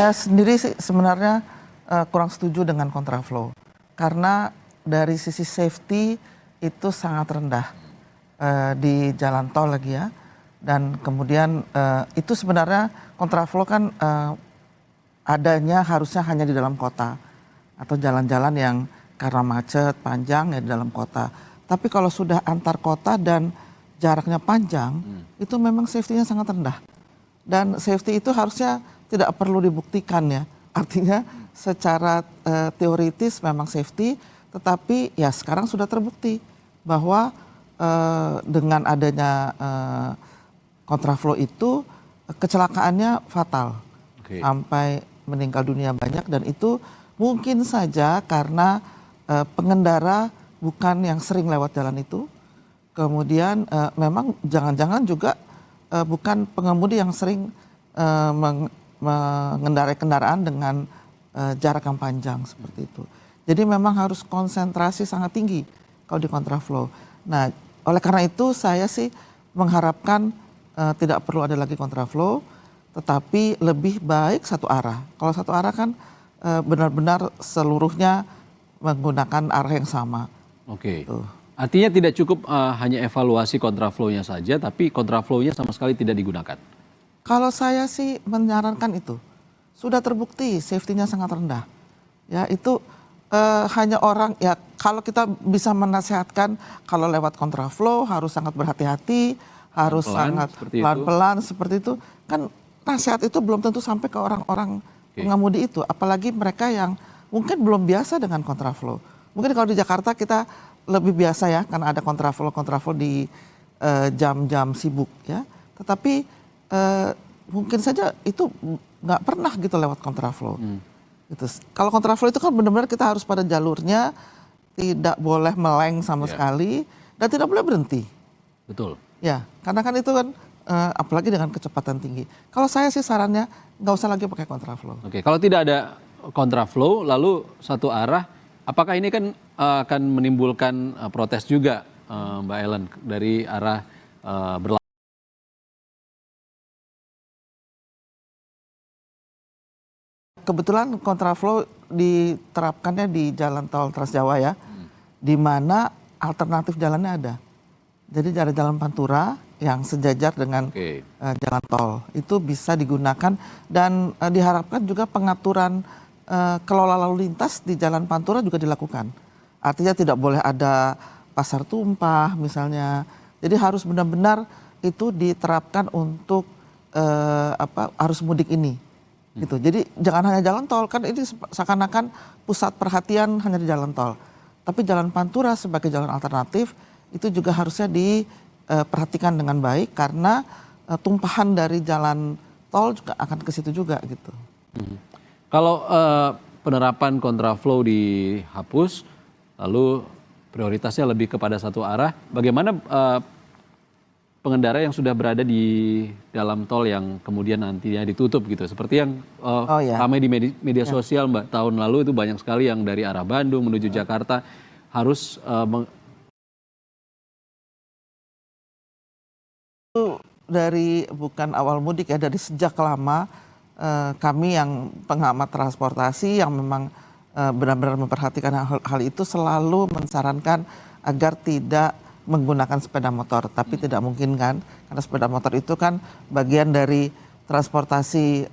Saya sendiri sih sebenarnya kurang setuju dengan kontraflow karena dari sisi safety itu sangat rendah di jalan tol lagi ya, dan kemudian itu sebenarnya kontraflow kan adanya harusnya hanya di dalam kota atau jalan-jalan yang karena macet panjang ya di dalam kota. Tapi kalau sudah antar kota dan jaraknya panjang, itu memang safety-nya sangat rendah. Dan safety itu harusnya tidak perlu dibuktikan ya. Artinya secara teoritis memang safety, tetapi ya sekarang sudah terbukti bahwa dengan adanya kontraflow itu kecelakaannya fatal. Sampai meninggal dunia banyak, dan itu mungkin saja karena pengendara bukan yang sering lewat jalan itu. Kemudian memang jangan-jangan juga bukan pengemudi yang sering mengendarai kendaraan dengan jarak yang panjang seperti itu. Jadi memang harus konsentrasi sangat tinggi kalau di kontraflow. Nah, oleh karena itu saya sih mengharapkan tidak perlu ada lagi kontraflow, tetapi lebih baik satu arah. Kalau satu arah kan benar-benar seluruhnya menggunakan arah yang sama. Oke. Artinya tidak cukup hanya evaluasi kontraflow-nya saja, tapi kontraflow-nya sama sekali tidak digunakan. Kalau saya sih menyarankan itu. Sudah terbukti safety-nya sangat rendah. Ya, itu hanya orang ya, kalau kita bisa menasehatkan kalau lewat kontraflow harus sangat berhati-hati, harus sangat pelan-pelan seperti itu. Kan nasihat itu belum tentu sampai ke orang-orang pengemudi itu, apalagi mereka yang mungkin belum biasa dengan kontraflow. Mungkin kalau di Jakarta kita lebih biasa ya, karena ada kontraflow di jam-jam sibuk ya. Tetapi mungkin saja itu nggak pernah gitu lewat kontraflow. Gitu. Kalau kontraflow itu kan benar-benar kita harus pada jalurnya, tidak boleh meleng sama sekali, dan tidak boleh berhenti. Betul. Ya, karena kan itu kan apalagi dengan kecepatan tinggi. Kalau saya sih sarannya nggak usah lagi pakai kontraflow. Oke, kalau tidak ada kontraflow lalu satu arah, apakah ini kan akan menimbulkan protes juga, Mbak Ellen, dari arah berlawanan? Kebetulan kontraflow diterapkannya di jalan tol Trans Jawa ya, di mana alternatif jalannya ada. Jadi ada jalan Pantura yang sejajar dengan jalan tol, itu bisa digunakan, dan diharapkan juga pengaturan kelola lalu lintas di jalan Pantura juga dilakukan. Artinya tidak boleh ada pasar tumpah misalnya. Jadi harus benar-benar itu diterapkan untuk arus mudik ini. Gitu. Jadi jangan hanya jalan tol, kan ini seakan-akan pusat perhatian hanya di jalan tol. Tapi jalan Pantura sebagai jalan alternatif itu juga harusnya diperhatikan dengan baik, karena tumpahan dari jalan tol juga akan ke situ juga gitu. Kalau penerapan kontraflow dihapus, lalu prioritasnya lebih kepada satu arah, bagaimana pengendara yang sudah berada di dalam tol yang kemudian nantinya ditutup gitu, seperti yang ramai di media sosial Mbak, tahun lalu itu banyak sekali yang dari arah Bandung menuju Jakarta harus dari bukan awal mudik ya, dari sejak lama kami yang pengamat transportasi yang memang benar-benar memperhatikan hal itu selalu mensarankan agar tidak menggunakan sepeda motor. Tapi tidak mungkin kan, karena sepeda motor itu kan bagian dari transportasi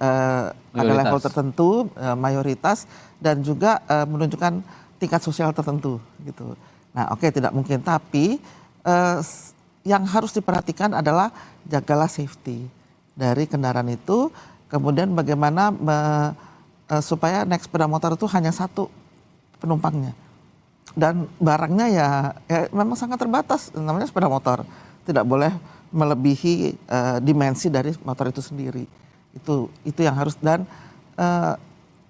pada level tertentu, mayoritas, dan juga menunjukkan tingkat sosial tertentu gitu. Nah tidak mungkin, tapi yang harus diperhatikan adalah jagalah safety dari kendaraan itu, kemudian bagaimana supaya naik sepeda motor itu hanya satu penumpangnya. Dan barangnya ya memang sangat terbatas, namanya sepeda motor. Tidak boleh melebihi dimensi dari motor itu sendiri. Itu yang harus, dan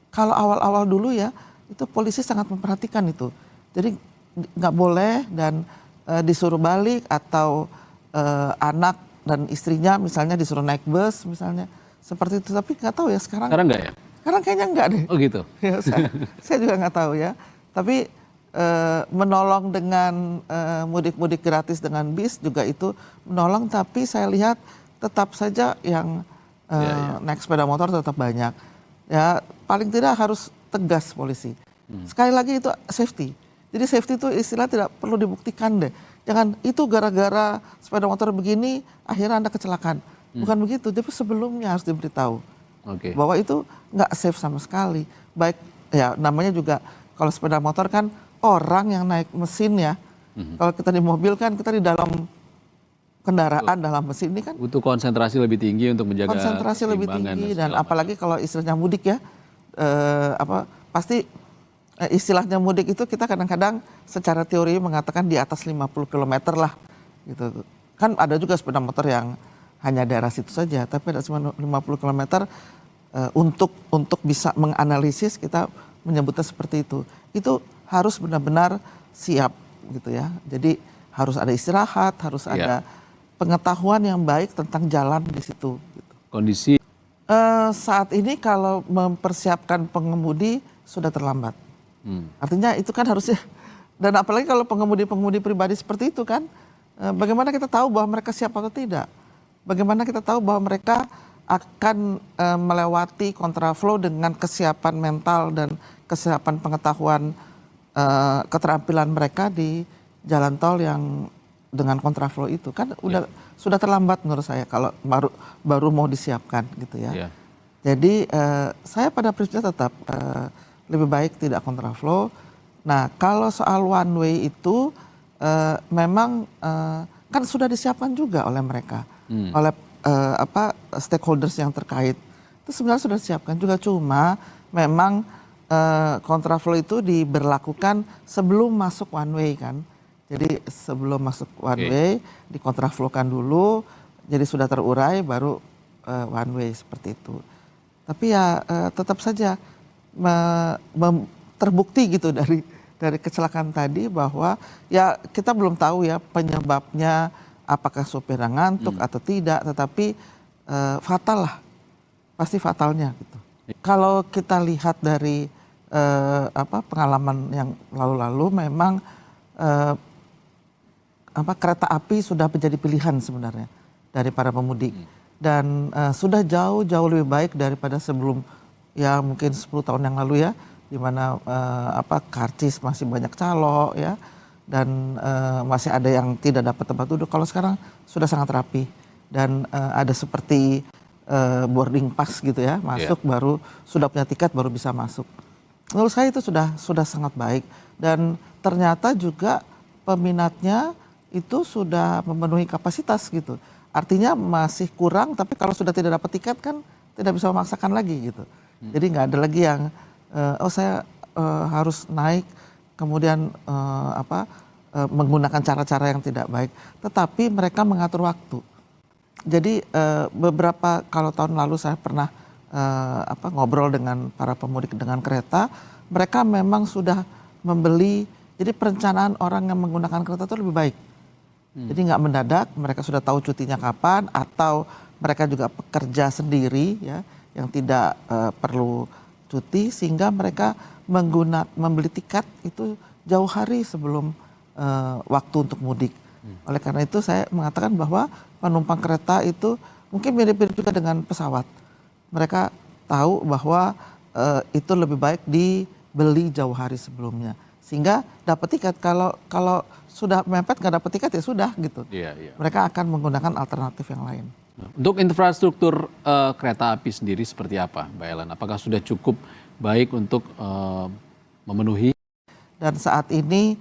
kalau awal-awal dulu ya, itu polisi sangat memperhatikan itu. Jadi nggak boleh, dan disuruh balik, atau anak dan istrinya misalnya disuruh naik bus misalnya. Seperti itu, tapi nggak tahu ya sekarang. Sekarang nggak ya? Sekarang kayaknya nggak deh. Oh gitu? Ya, saya juga nggak tahu ya. Tapi menolong dengan mudik-mudik gratis dengan bis juga itu menolong, tapi saya lihat tetap saja yang naik sepeda motor tetap banyak. ya paling tidak harus tegas polisi. Sekali lagi itu safety. Jadi safety itu istilah tidak perlu dibuktikan deh. Jangan itu gara-gara sepeda motor begini akhirnya Anda kecelakaan. Bukan begitu, tapi sebelumnya harus diberitahu bahwa itu nggak safe sama sekali. Baik ya namanya juga kalau sepeda motor kan orang yang naik mesin ya. Kalau kita di mobil kan kita di dalam kendaraan dalam mesin ini kan butuh konsentrasi lebih tinggi untuk menjaga konsentrasi lebih tinggi dan apalagi kalau istilahnya mudik ya pasti istilahnya mudik itu kita kadang-kadang secara teori mengatakan di atas 50 km lah gitu. Kan ada juga sepeda motor yang hanya daerah situ saja, tapi ada 50 km untuk bisa menganalisis kita menyebutnya seperti itu. Itu harus benar-benar siap gitu ya. Jadi harus ada istirahat, harus ada pengetahuan yang baik tentang jalan di situ. Gitu. Kondisi saat ini kalau mempersiapkan pengemudi sudah terlambat. Artinya itu kan harusnya, dan apalagi kalau pengemudi-pengemudi pribadi seperti itu kan, bagaimana kita tahu bahwa mereka siap atau tidak? Bagaimana kita tahu bahwa mereka akan melewati kontraflow dengan kesiapan mental dan kesiapan pengetahuan keterampilan mereka di jalan tol yang dengan kontraflow itu kan sudah terlambat menurut saya kalau baru mau disiapkan gitu ya. Jadi saya pada prinsipnya tetap lebih baik tidak kontraflow. Nah kalau soal one way itu memang kan sudah disiapkan juga oleh mereka, oleh stakeholders yang terkait. Itu sebenarnya sudah disiapkan juga, cuma memang kontraflow itu diberlakukan sebelum masuk one way kan. Jadi sebelum masuk one way dikontraflowkan dulu, jadi sudah terurai baru one way seperti itu. Tapi ya tetap saja terbukti gitu dari kecelakaan tadi bahwa ya kita belum tahu ya penyebabnya apakah sopir ngantuk atau tidak, tetapi fatal lah, pasti fatalnya gitu. Kalau kita lihat dari pengalaman yang lalu-lalu memang kereta api sudah menjadi pilihan sebenarnya dari para pemudik dan sudah jauh lebih baik daripada sebelum ya mungkin 10 tahun yang lalu ya, di mana karcis masih banyak calo ya dan masih ada yang tidak dapat tempat duduk. Kalau sekarang sudah sangat rapi dan ada seperti boarding pass gitu ya, masuk baru sudah punya tiket baru bisa masuk. Menurut saya itu sudah sangat baik dan ternyata juga peminatnya itu sudah memenuhi kapasitas gitu. Artinya masih kurang, tapi kalau sudah tidak dapat tiket kan tidak bisa memaksakan lagi gitu. Jadi nggak ada lagi yang saya harus naik kemudian menggunakan cara-cara yang tidak baik. Tetapi mereka mengatur waktu. Jadi beberapa kalau tahun lalu saya pernah ngobrol dengan para pemudik dengan kereta, mereka memang sudah membeli. Jadi perencanaan orang yang menggunakan kereta itu lebih baik. Jadi nggak mendadak, mereka sudah tahu cutinya kapan, atau mereka juga pekerja sendiri ya, yang tidak perlu cuti, sehingga mereka membeli tiket itu jauh hari sebelum waktu untuk mudik. Oleh karena itu saya mengatakan bahwa penumpang kereta itu mungkin mirip-mirip juga dengan pesawat. Mereka tahu bahwa itu lebih baik dibeli jauh hari sebelumnya, sehingga dapat tiket. Kalau sudah mepet nggak dapat tiket ya sudah gitu. Mereka akan menggunakan alternatif yang lain. Untuk infrastruktur kereta api sendiri seperti apa, Mbak Ellen? Apakah sudah cukup baik untuk memenuhi? Dan saat ini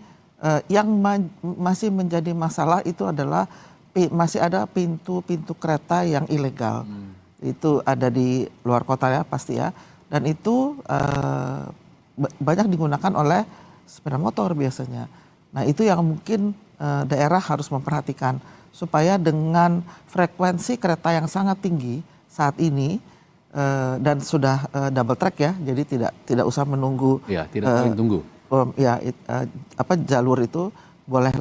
yang masih menjadi masalah itu adalah masih ada pintu-pintu kereta yang ilegal. Itu ada di luar kota ya pasti ya. Dan itu banyak digunakan oleh sepeda motor biasanya. Nah itu yang mungkin daerah harus memperhatikan supaya dengan frekuensi kereta yang sangat tinggi saat ini dan sudah double track ya, jadi tidak usah menunggu. Ya, tidak saling tunggu. Jalur itu boleh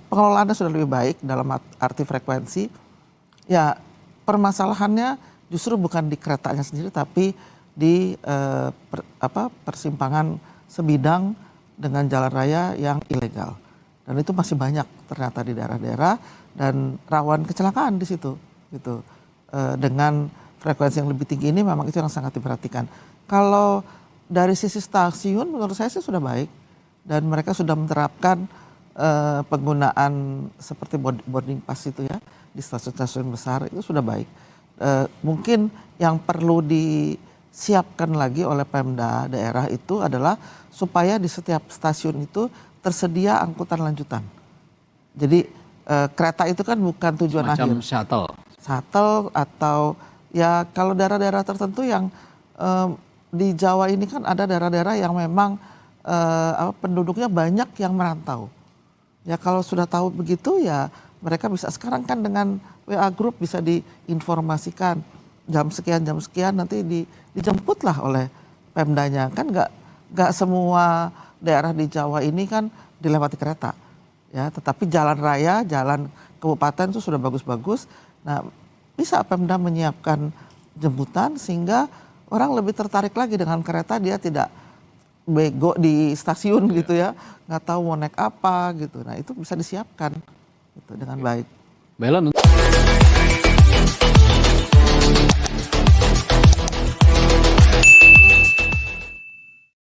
pengelolaannya sudah lebih baik dalam arti frekuensi. Ya permasalahannya justru bukan di keretanya sendiri, tapi di persimpangan sebidang dengan jalan raya yang ilegal. Dan itu masih banyak ternyata di daerah-daerah dan rawan kecelakaan di situ gitu. Dengan frekuensi yang lebih tinggi ini memang itu yang sangat diperhatikan. Kalau dari sisi stasiun menurut saya sih sudah baik dan mereka sudah menerapkan penggunaan seperti boarding pass itu ya di stasiun-stasiun besar itu sudah baik. Mungkin yang perlu disiapkan lagi oleh Pemda daerah itu adalah supaya di setiap stasiun itu tersedia angkutan lanjutan. Jadi kereta itu kan bukan tujuan akhir. Macam shuttle. Shuttle atau ya kalau daerah-daerah tertentu yang di Jawa ini kan ada daerah-daerah yang memang penduduknya banyak yang merantau. Ya kalau sudah tahu begitu ya mereka bisa sekarang kan dengan WA Group bisa diinformasikan jam sekian nanti dijemputlah oleh Pemdanya. Kan nggak semua daerah di Jawa ini kan dilewati kereta. Ya, tetapi jalan raya, jalan kabupaten itu sudah bagus-bagus. Nah, bisa Pemda menyiapkan jemputan sehingga orang lebih tertarik lagi dengan kereta, dia tidak bego di stasiun gitu ya, nggak tahu mau naik apa gitu. Nah, itu bisa disiapkan gitu dengan baik. Mbak Ellen,